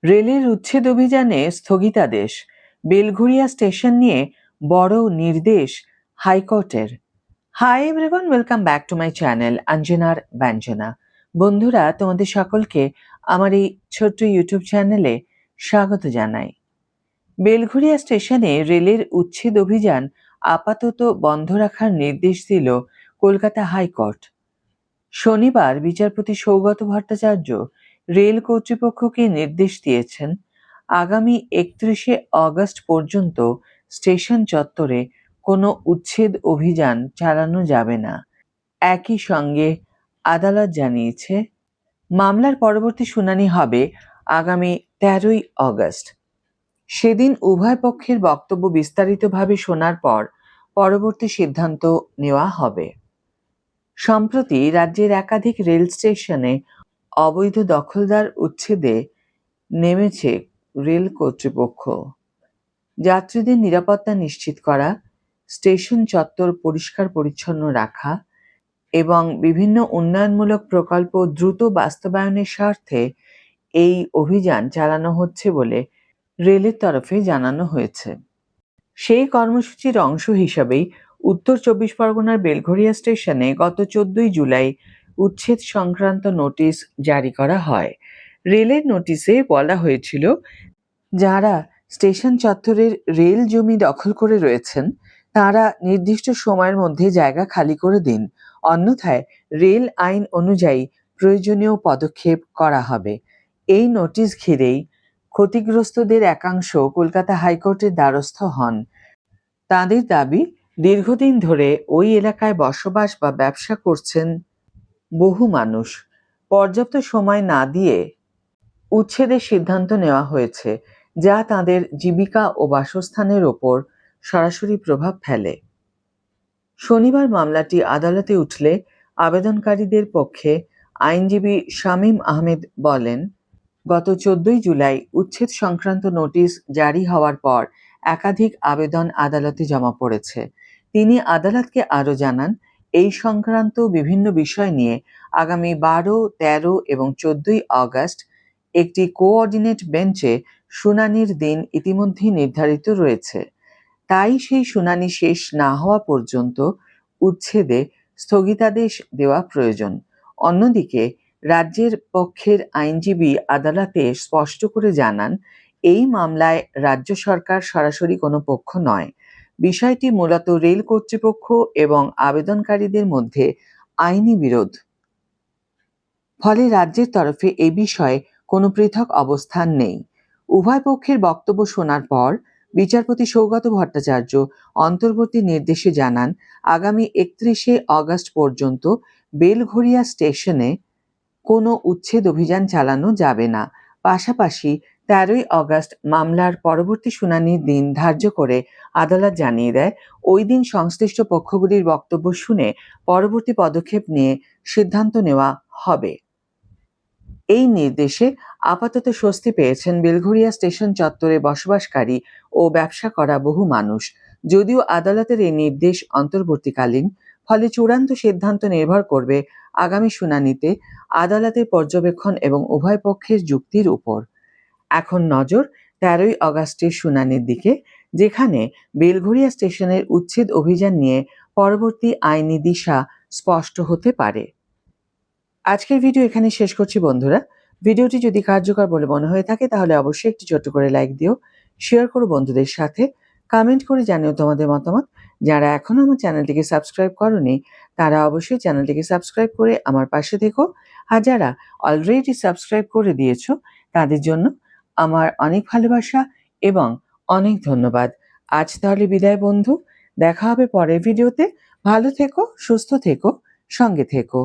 রেলের উচ্ছেদ অভিযানে স্থগিতাদেশ, বেলঘরিয়া স্টেশন নিয়ে বড় নির্দেশ হাইকোর্টের। Hi everyone, welcome back to my channel অঞ্জনার ব্যঞ্জনা। বন্ধুরা, তোমাদের সকলকে আমার এই ছোট্ট ইউটিউব চ্যানেলে স্বাগত জানাই। বেলঘরিয়া স্টেশনে রেলের উচ্ছেদ অভিযান আপাতত বন্ধ রাখার নির্দেশ দিল কলকাতা হাইকোর্ট। শনিবার বিচারপতি সৌগত ভট্টাচার্য রেল কর্তৃপক্ষকে নির্দেশ দিয়েছেন, আগামী 31শে অগস্ট পর্যন্ত স্টেশন চত্বরে কোনো উচ্ছেদ অভিযান চালানো যাবে না। একই সঙ্গে আদালত জানিয়েছে, মামলার পরবর্তী শুনানি হবে আগামী 13ই অগস্ট। সেদিন উভয় পক্ষের বক্তব্য বিস্তারিতভাবে শোনার পর পরবর্তী সিদ্ধান্ত নেওয়া হবে। সম্প্রতি রাজ্যের একাধিক রেল স্টেশনে অবৈধ দখলদার উচ্ছেদে নেমেছে রেল কর্তৃপক্ষ। যাত্রীদের নিরাপত্তা নিশ্চিত করা, স্টেশন চত্বর পরিষ্কার পরিচ্ছন্ন রাখা এবং বিভিন্ন উন্নয়নমূলক প্রকল্প দ্রুত বাস্তবায়নের স্বার্থে এই অভিযান চালানো হচ্ছে বলে রেলের তরফে জানানো হয়েছে। সেই কর্মসূচির অংশ হিসাবেই উত্তর 24 পরগনার বেলঘরিয়া স্টেশনে গত 14ই জুলাই উচ্ছেদ সংক্রান্ত নোটিশ জারি করা হয়। রেলের নোটিশে বলা হয়েছিল, যারা স্টেশন চত্বরের রেল জমি দখল করে রয়েছেন তারা নির্দিষ্ট সময়ের মধ্যে জায়গা খালি করে দিন, অন্যথায় রেল আইন অনুযায়ী প্রয়োজনীয় পদক্ষেপ করা হবে। এই নোটিশ ঘিরেই ক্ষতিগ্রস্তদের একাংশ কলকাতা হাইকোর্টের দ্বারস্থ হন। তাদের দাবি, দীর্ঘদিন ধরে ওই এলাকায় বসবাস বা ব্যবসা করছেন বহু মানুষ। পর্যাপ্ত সময় না দিয়ে উচ্ছেদের সিদ্ধান্ত নেওয়া হয়েছে, যা তাদের জীবিকা ও বাসস্থানের ওপর সরাসরি প্রভাব ফেলে। শনিবার মামলাটি আদালতে উঠলে আবেদনকারীদের পক্ষে আইনজীবী শামীম আহমেদ বলেন, গত 14ই জুলাই উচ্ছেদ সংক্রান্ত নোটিশ জারি হওয়ার পর একাধিক আবেদন আদালতে জমা পড়েছে। তিনি আদালতকে আরও জানান, এই সংক্রান্ত বিভিন্ন বিষয় নিয়ে আগামী 12, 13 এবং 14ই অগস্ট একটি কোঅর্ডিনেট বেঞ্চে শুনানির দিন ইতিমধ্যেই নির্ধারিত রয়েছে। তাই সেই শুনানি শেষ না হওয়া পর্যন্ত উচ্ছেদে স্থগিতাদেশ দেওয়া প্রয়োজন। অন্যদিকে রাজ্যের পক্ষের আইনজীবী আদালতে স্পষ্ট করে জানান, এই মামলায় রাজ্য সরকার সরাসরি কোনো পক্ষ নয়। বিষয়টি মূলত রেল কর্তৃপক্ষ এবং আবেদনকারীদের মধ্যে আইনি বিরোধ। ফলে রাজ্যের তরফে এ বিষয়ে কোনো পৃথক অবস্থান নেই। উভয় পক্ষের বক্তব্য শোনার পর বিচারপতি সৌগত ভট্টাচার্য অন্তর্বর্তী নির্দেশে জানান, আগামী 31শে অগস্ট পর্যন্ত বেলঘরিয়া স্টেশনে কোনো উচ্ছেদ অভিযান চালানো যাবে না। পাশাপাশি 13ই অগস্ট মামলার পরবর্তী শুনানির দিন ধার্য করে আদালত জানিয়ে দেয়, ওই দিন সংশ্লিষ্ট পক্ষগুলির বক্তব্য শুনে পরবর্তী পদক্ষেপ নিয়ে সিদ্ধান্ত নেওয়া হবে। এই নির্দেশে আপাতত স্বস্তি পেয়েছেন বেলঘরিয়া স্টেশন চত্বরে বসবাসকারী ও ব্যবসা করা বহু মানুষ। যদিও আদালতের এই নির্দেশ অন্তর্বর্তীকালীন, ফলে চূড়ান্ত সিদ্ধান্ত নির্ভর করবে আগামী শুনানিতে আদালতের পর্যবেক্ষণ এবং উভয় পক্ষের যুক্তির উপর। এখন নজর 13ই অগস্টের শুনানির দিকে, যেখানে বেলঘরিয়া স্টেশনের উচ্ছেদ অভিযান নিয়ে পরবর্তী আইনি দিশা স্পষ্ট হতে পারে। আজকের ভিডিও এখানে শেষ করছি বন্ধুরা। ভিডিওটি যদি কার্যকর বলে মনে হয়ে থাকে তাহলে অবশ্যই একটি ছোট্ট করে লাইক দিও, শেয়ার করো বন্ধুদের সাথে, কমেন্ট করে জানিও তোমাদের মতামত। যারা এখনো আমার চ্যানেলটিকে সাবস্ক্রাইব করোনি তারা অবশ্যই চ্যানেলটিকে সাবস্ক্রাইব করে আমার পাশে থেকো, আর যারা অলরেডি সাবস্ক্রাইব করে দিয়েছো তাদের জন্য আমার অনেক ভালোবাসা এবং অনেক ধন্যবাদ। আজ তাহলে বিদায় বন্ধু, দেখা হবে পরের ভিডিওতে। ভালো থেকো, সুস্থ থেকো, সঙ্গে থেকো।